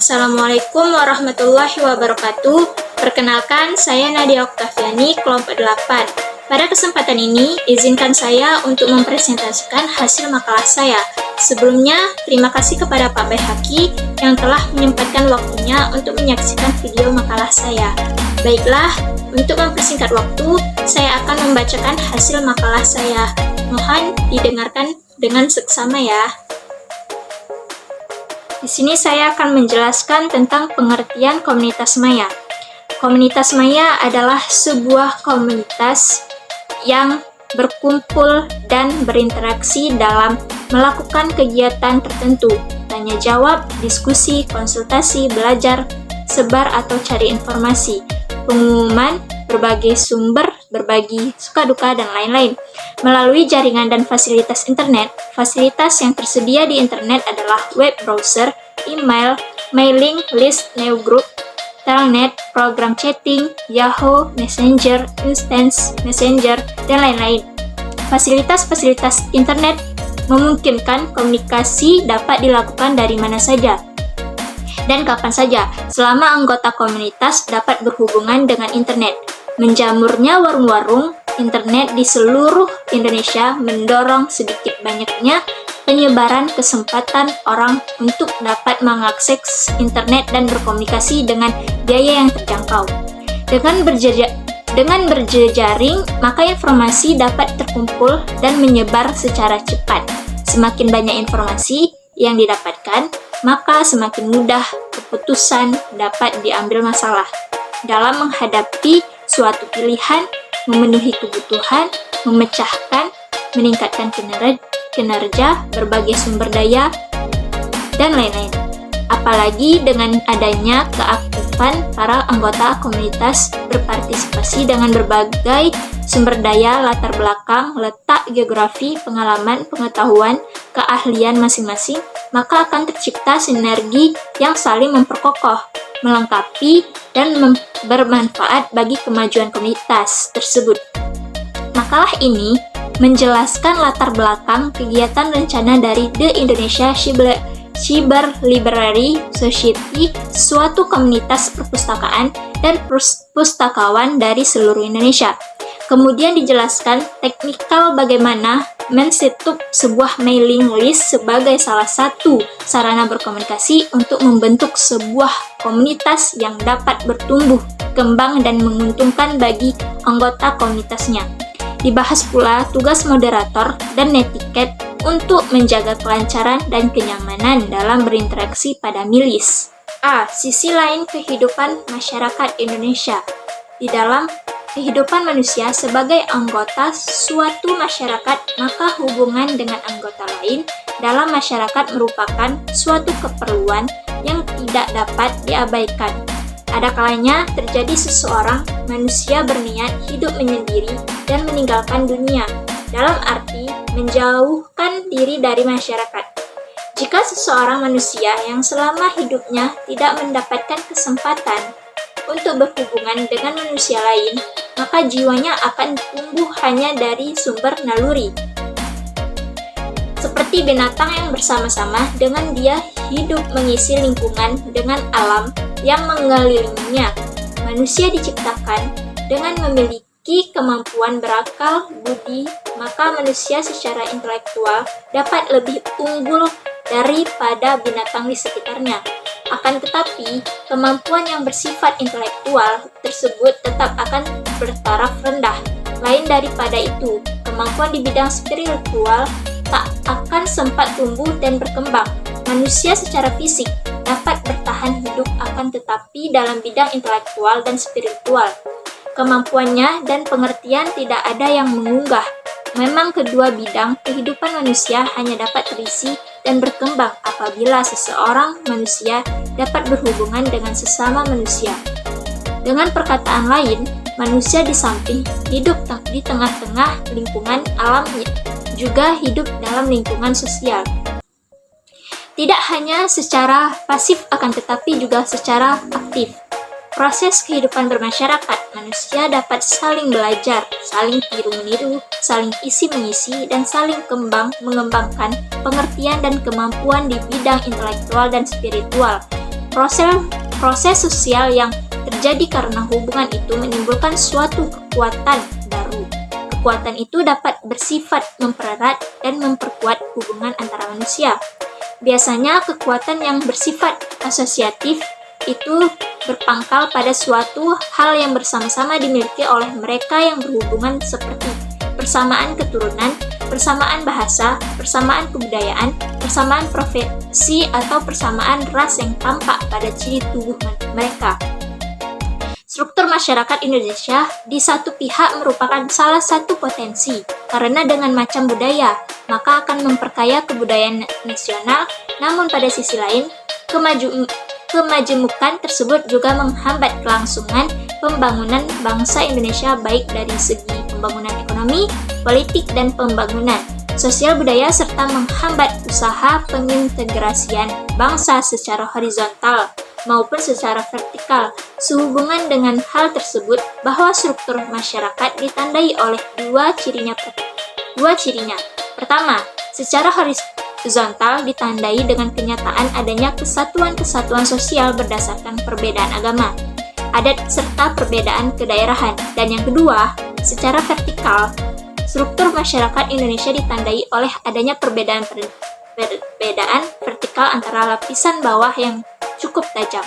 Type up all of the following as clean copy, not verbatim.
Assalamualaikum warahmatullahi wabarakatuh. Perkenalkan, saya Nadia Oktaviani, kelompok 8. Pada kesempatan ini, izinkan saya untuk mempresentasikan hasil makalah saya. Sebelumnya, terima kasih kepada Pak Baihaqi yang telah menyempatkan waktunya untuk menyaksikan video makalah saya. Baiklah, untuk mempersingkat waktu, saya akan membacakan hasil makalah saya. Mohon didengarkan dengan seksama ya. Di sini saya akan menjelaskan tentang pengertian komunitas maya. Komunitas maya adalah sebuah komunitas yang berkumpul dan berinteraksi dalam melakukan kegiatan tertentu, tanya jawab, diskusi, konsultasi, belajar, sebar atau cari informasi, pengumuman, berbagai sumber, berbagi suka duka, dan lain-lain. Melalui jaringan dan fasilitas internet, fasilitas yang tersedia di internet adalah web browser, email, mailing list, newsgroup, telnet, program chatting, Yahoo, Messenger, Instant Messenger, dan lain-lain. Fasilitas-fasilitas internet memungkinkan komunikasi dapat dilakukan dari mana saja dan kapan saja, selama anggota komunitas dapat berhubungan dengan internet. Menjamurnya warung-warung internet di seluruh Indonesia mendorong sedikit banyaknya penyebaran kesempatan orang untuk dapat mengakses internet dan berkomunikasi dengan biaya yang terjangkau. Dengan berjejaring, maka informasi dapat terkumpul dan menyebar secara cepat. Semakin banyak informasi yang didapatkan, maka semakin mudah keputusan dapat diambil masalah dalam menghadapi suatu pilihan, memenuhi kebutuhan, memecahkan, meningkatkan kinerja, berbagai sumber daya, dan lain-lain. Apalagi dengan adanya keaktifan para anggota komunitas berpartisipasi dengan berbagai sumber daya, latar belakang, letak geografi, pengalaman, pengetahuan, keahlian masing-masing, maka akan tercipta sinergi yang saling memperkokoh, melengkapi, dan bermanfaat bagi kemajuan komunitas tersebut. Makalah ini menjelaskan latar belakang kegiatan rencana dari The Indonesia Cyber Library Society, suatu komunitas perpustakaan dan pustakawan dari seluruh Indonesia. Kemudian dijelaskan teknikal bagaimana men-setup sebuah mailing list sebagai salah satu sarana berkomunikasi untuk membentuk sebuah komunitas yang dapat bertumbuh, kembang, dan menguntungkan bagi anggota komunitasnya. Dibahas pula tugas moderator dan netiquette untuk menjaga kelancaran dan kenyamanan dalam berinteraksi pada milis. A. Sisi lain kehidupan masyarakat Indonesia. Di dalam kehidupan manusia sebagai anggota suatu masyarakat, maka hubungan dengan anggota lain dalam masyarakat merupakan suatu keperluan yang tidak dapat diabaikan. Ada kalanya terjadi seseorang manusia berniat hidup menyendiri dan meninggalkan dunia, dalam arti menjauhkan diri dari masyarakat. Jika seseorang manusia yang selama hidupnya tidak mendapatkan kesempatan untuk berhubungan dengan manusia lain, maka jiwanya akan tumbuh hanya dari sumber naluri. Seperti binatang yang bersama-sama dengan dia hidup mengisi lingkungan dengan alam yang mengelilinginya. Manusia diciptakan dengan memiliki kemampuan berakal budi, maka manusia secara intelektual dapat lebih unggul daripada binatang di sekitarnya. Akan tetapi, kemampuan yang bersifat intelektual tersebut tetap akan bertaraf rendah. Lain daripada itu, kemampuan di bidang spiritual tak akan sempat tumbuh dan berkembang. Manusia secara fisik dapat bertahan hidup, akan tetapi dalam bidang intelektual dan spiritual, kemampuannya dan pengertian tidak ada yang mengunggah. Memang kedua bidang kehidupan manusia hanya dapat terisi dan berkembang apabila seseorang manusia dapat berhubungan dengan sesama manusia. Dengan perkataan lain, manusia di samping hidup di tengah-tengah lingkungan alam juga hidup dalam lingkungan sosial. Tidak hanya secara pasif akan tetapi juga secara aktif. Proses kehidupan bermasyarakat, manusia dapat saling belajar, saling tiru-meniru, saling isi-mengisi, dan saling mengembangkan pengertian dan kemampuan di bidang intelektual dan spiritual. Proses sosial yang terjadi karena hubungan itu menimbulkan suatu kekuatan baru. Kekuatan itu dapat bersifat mempererat dan memperkuat hubungan antara manusia. Biasanya kekuatan yang bersifat asosiatif itu berpangkal pada suatu hal yang bersama-sama dimiliki oleh mereka yang berhubungan seperti persamaan keturunan, persamaan bahasa, persamaan kebudayaan, persamaan profesi, atau persamaan ras yang tampak pada ciri tubuh mereka. Struktur masyarakat Indonesia di satu pihak merupakan salah satu potensi, karena dengan macam budaya, maka akan memperkaya kebudayaan nasional, namun pada sisi lain, kemajemukan tersebut juga menghambat kelangsungan pembangunan bangsa Indonesia baik dari segi pembangunan ekonomi, politik, dan pembangunan sosial budaya, serta menghambat usaha pengintegrasian bangsa secara horizontal maupun secara vertikal. Sehubungan dengan hal tersebut, bahwa struktur masyarakat ditandai oleh dua cirinya. Pertama, secara horizontal ditandai dengan kenyataan adanya kesatuan-kesatuan sosial berdasarkan perbedaan agama, adat, serta perbedaan kedaerahan. Dan yang kedua, secara vertikal, struktur masyarakat Indonesia ditandai oleh adanya perbedaan vertikal antara lapisan bawah yang cukup tajam.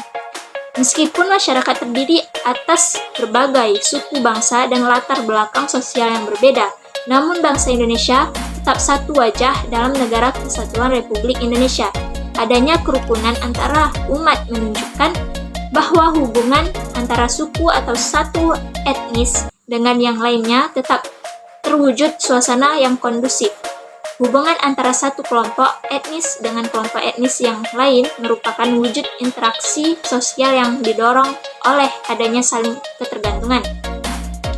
Meskipun masyarakat terdiri atas berbagai suku bangsa dan latar belakang sosial yang berbeda, namun bangsa Indonesia tetap satu wajah dalam Negara Kesatuan Republik Indonesia. Adanya kerukunan antara umat menunjukkan bahwa hubungan antara suku atau satu etnis dengan yang lainnya tetap terwujud suasana yang kondusif. Hubungan antara satu kelompok etnis dengan kelompok etnis yang lain merupakan wujud interaksi sosial yang didorong oleh adanya saling ketergantungan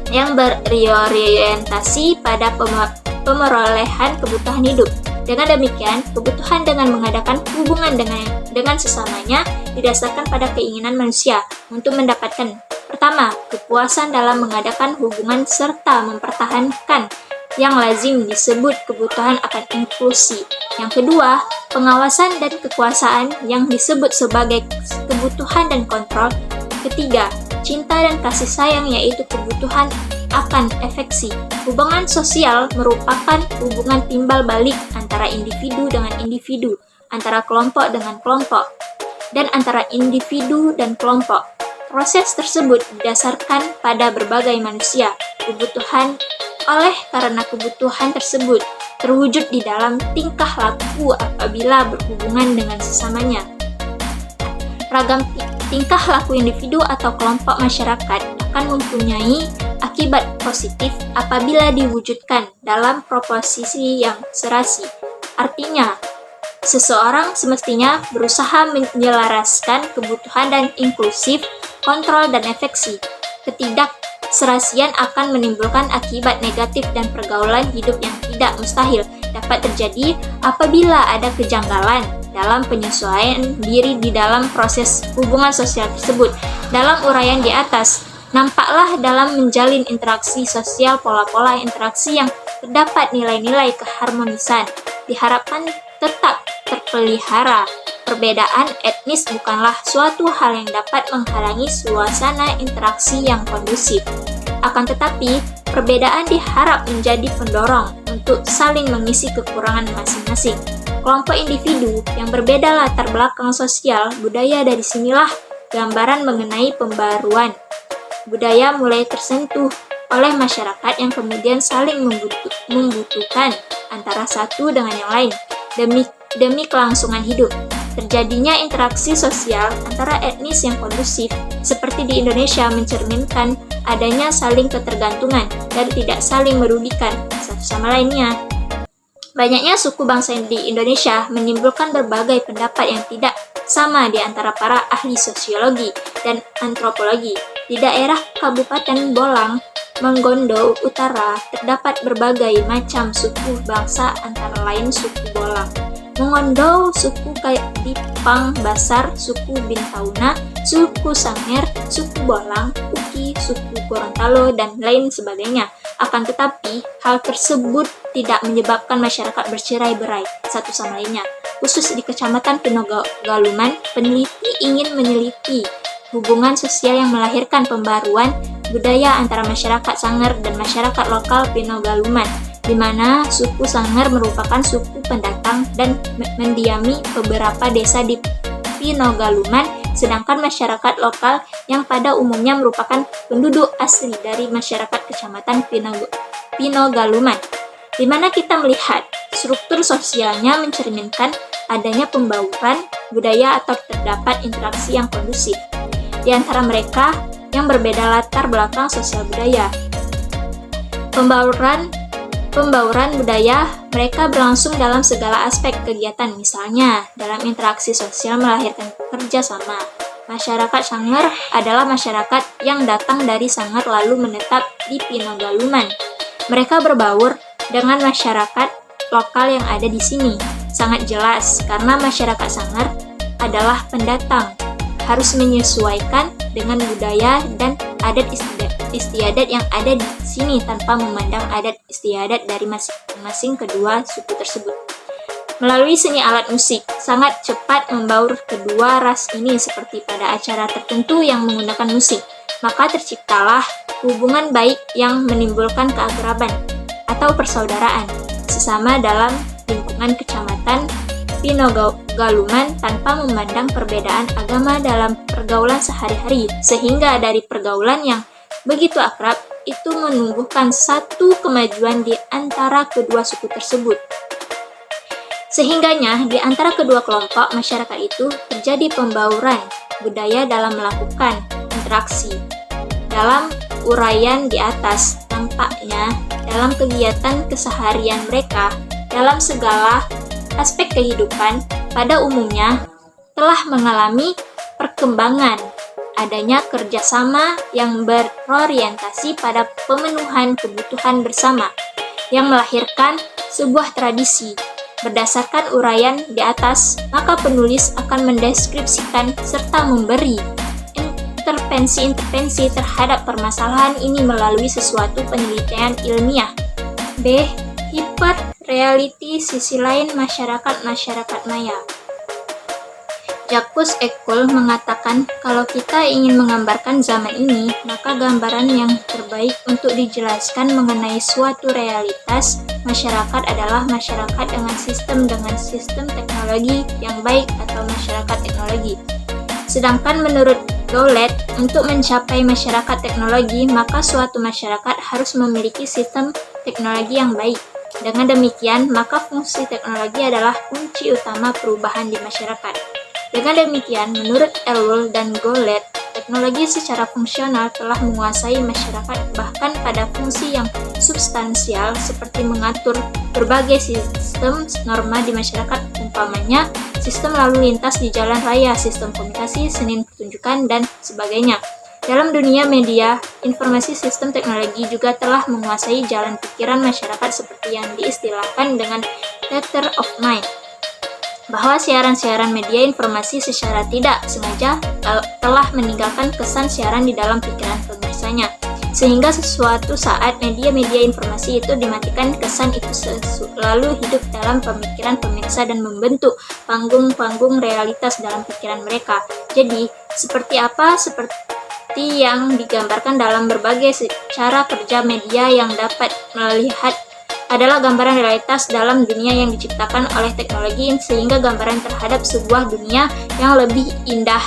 yang berorientasi pada pemerolehan kebutuhan hidup. Dengan demikian, kebutuhan dengan mengadakan hubungan dengan sesamanya didasarkan pada keinginan manusia untuk mendapatkan: pertama, kepuasan dalam mengadakan hubungan serta mempertahankan yang lazim disebut kebutuhan akan inklusi. Yang kedua, pengawasan dan kekuasaan yang disebut sebagai kebutuhan dan kontrol. Ketiga, cinta dan kasih sayang yaitu kebutuhan akan afeksi. Hubungan sosial merupakan hubungan timbal balik antara individu dengan individu, antara kelompok dengan kelompok, dan antara individu dan kelompok. Proses tersebut didasarkan pada berbagai manusia, kebutuhan. Oleh karena kebutuhan tersebut terwujud di dalam tingkah laku apabila berhubungan dengan sesamanya. Ragam tingkah laku individu atau kelompok masyarakat akan mempunyai akibat positif apabila diwujudkan dalam proposisi yang serasi. Artinya, seseorang semestinya berusaha menyelaraskan kebutuhan dan inklusif, kontrol, dan afeksi. Ketidakserasian akan menimbulkan akibat negatif dan pergaulan hidup yang tidak mustahil dapat terjadi apabila ada kejanggalan dalam penyesuaian diri di dalam proses hubungan sosial tersebut. Dalam uraian di atas, nampaklah dalam menjalin interaksi sosial pola-pola interaksi yang terdapat nilai-nilai keharmonisan diharapkan tetap terpelihara. Perbedaan etnis bukanlah suatu hal yang dapat menghalangi suasana interaksi yang kondusif. Akan tetapi, perbedaan diharap menjadi pendorong untuk saling mengisi kekurangan masing-masing. Kelompok individu yang berbeda latar belakang sosial budaya, dari sinilah gambaran mengenai pembaruan budaya mulai tersentuh oleh masyarakat yang kemudian saling membutuhkan antara satu dengan yang lain demi kelangsungan hidup. Terjadinya interaksi sosial antara etnis yang kondusif seperti di Indonesia mencerminkan adanya saling ketergantungan dan tidak saling merugikan satu sama lainnya. Banyaknya suku bangsa di Indonesia menimbulkan berbagai pendapat yang tidak sama di antara para ahli sosiologi dan antropologi. Di daerah Kabupaten Bolang, Mongondo Utara, terdapat berbagai macam suku bangsa antara lain suku Bolang, Mongondo, suku Kadipang Basar, suku Bintauna, suku Sangir, suku Bolang, Uki, Boti, suku Gorontalo, dan lain sebagainya. Akan tetapi, hal tersebut tidak menyebabkan masyarakat bercerai-berai satu sama lainnya. Khusus di Kecamatan Pinogaluman, peneliti ingin meneliti hubungan sosial yang melahirkan pembaruan budaya antara masyarakat Sangir dan masyarakat lokal Pinogaluman, di mana suku Sangir merupakan suku pendatang dan mendiami beberapa desa di Pinogaluman, sedangkan masyarakat lokal yang pada umumnya merupakan penduduk asli dari masyarakat Kecamatan Pinogaluman, di mana kita melihat struktur sosialnya mencerminkan adanya pembauran budaya atau terdapat interaksi yang kondusif di antara mereka yang berbeda latar belakang sosial budaya. Pembauran budaya mereka berlangsung dalam segala aspek kegiatan, misalnya dalam interaksi sosial melahirkan kerja sama. Masyarakat Sangir adalah masyarakat yang datang dari Sangir lalu menetap di Pinogaluman. Mereka berbaur dengan masyarakat lokal yang ada di sini. Sangat jelas karena masyarakat Sangir adalah pendatang, harus menyesuaikan dengan budaya dan adat istiadat yang ada di sini tanpa memandang adat istiadat dari masing-masing kedua suku tersebut. Melalui seni alat musik, sangat cepat membaur kedua ras ini seperti pada acara tertentu yang menggunakan musik. Maka terciptalah hubungan baik yang menimbulkan keakraban atau persaudaraan sesama dalam lingkungan Kecamatan Pinogaluman tanpa memandang perbedaan agama dalam pergaulan sehari-hari, sehingga dari pergaulan yang begitu akrab itu menumbuhkan satu kemajuan di antara kedua suku tersebut. Sehingganya di antara kedua kelompok masyarakat itu terjadi pembauran budaya dalam melakukan interaksi. Dalam uraian di atas, tampaknya dalam kegiatan keseharian mereka dalam segala aspek kehidupan pada umumnya telah mengalami perkembangan. Adanya kerjasama yang berorientasi pada pemenuhan kebutuhan bersama yang melahirkan sebuah tradisi. Berdasarkan uraian di atas, maka penulis akan mendeskripsikan serta memberi intervensi terhadap permasalahan ini melalui sesuatu penelitian ilmiah. B. Hiperreality, sisi lain masyarakat maya. Jacques Ellul mengatakan kalau kita ingin menggambarkan zaman ini, maka gambaran yang terbaik untuk dijelaskan mengenai suatu realitas masyarakat adalah masyarakat dengan sistem teknologi yang baik atau masyarakat teknologi. Sedangkan menurut Goulet, untuk mencapai masyarakat teknologi, maka suatu masyarakat harus memiliki sistem teknologi yang baik. Dengan demikian, maka fungsi teknologi adalah kunci utama perubahan di masyarakat. Dengan demikian, menurut Ellul dan Goulet, teknologi secara fungsional telah menguasai masyarakat bahkan pada fungsi yang substansial seperti mengatur berbagai sistem norma di masyarakat, umpamanya sistem lalu lintas di jalan raya, sistem komunikasi, seni pertunjukan, dan sebagainya. Dalam dunia media, informasi sistem teknologi juga telah menguasai jalan pikiran masyarakat seperti yang diistilahkan dengan theater of mind, bahwa siaran-siaran media informasi secara tidak sengaja telah meninggalkan kesan siaran di dalam pikiran pemirsanya, sehingga sesuatu saat media-media informasi itu dimatikan, kesan itu selalu hidup dalam pemikiran pemirsa dan membentuk panggung-panggung realitas dalam pikiran mereka. Jadi, seperti apa? Seperti yang digambarkan dalam berbagai cara kerja media yang dapat melihat adalah gambaran realitas dalam dunia yang diciptakan oleh teknologi, sehingga gambaran terhadap sebuah dunia yang lebih indah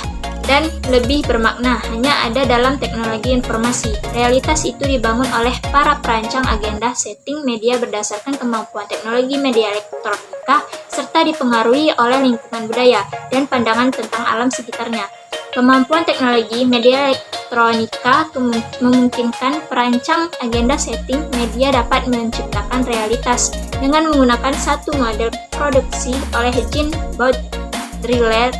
dan lebih bermakna hanya ada dalam teknologi informasi. Realitas itu dibangun oleh para perancang agenda setting media berdasarkan kemampuan teknologi media elektronika serta dipengaruhi oleh lingkungan budaya dan pandangan tentang alam sekitarnya. Kemampuan teknologi media elektronika memungkinkan perancang agenda setting media dapat menciptakan realitas dengan menggunakan satu model produksi oleh Jean Baudrillard.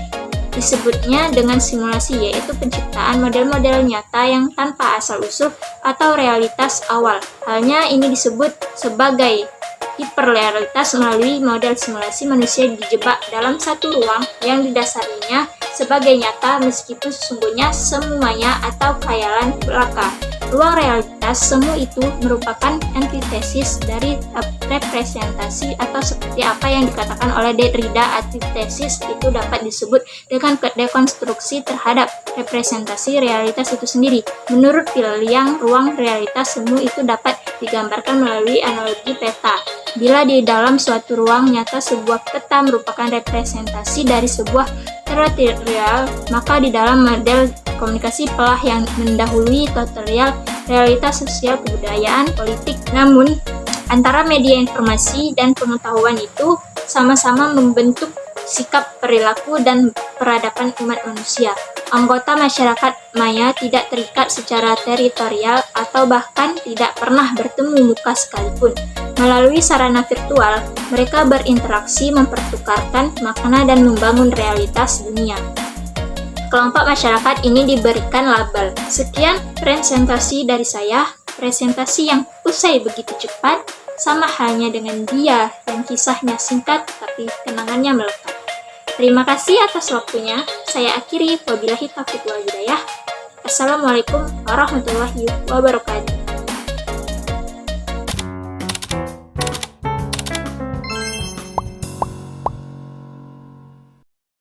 Disebutnya dengan simulasi, yaitu penciptaan model-model nyata yang tanpa asal-usul atau realitas awal. Halnya ini disebut sebagai hiperrealitas. Melalui model simulasi, manusia dijebak dalam satu ruang yang didasarinya sebagai nyata meskipun sesungguhnya semuanya atau khayalan belaka. Ruang realitas semu itu merupakan antitesis dari representasi, atau seperti apa yang dikatakan oleh Derrida, antitesis itu dapat disebut dengan dekonstruksi terhadap representasi realitas itu sendiri. Menurut Pilliang, ruang realitas semu itu dapat digambarkan melalui analogi peta. Bila di dalam suatu ruang nyata sebuah peta merupakan representasi dari sebuah teritorial, maka di dalam model komunikasi pelah yang mendahului tutorial realitas sosial, kebudayaan, politik. Namun, antara media informasi dan pengetahuan itu sama-sama membentuk sikap, perilaku, dan peradaban umat manusia. Anggota masyarakat maya tidak terikat secara teritorial atau bahkan tidak pernah bertemu muka sekalipun. Melalui sarana virtual, mereka berinteraksi, mempertukarkan makna, dan membangun realitas dunia. Kelompok masyarakat ini diberikan label. Sekian presentasi dari saya, presentasi yang usai begitu cepat, sama halnya dengan dia yang kisahnya singkat tapi kenangannya melekat. Terima kasih atas waktunya. Saya akhiri, wabillahi taufiq wal hidayah. Assalamualaikum warahmatullahi wabarakatuh.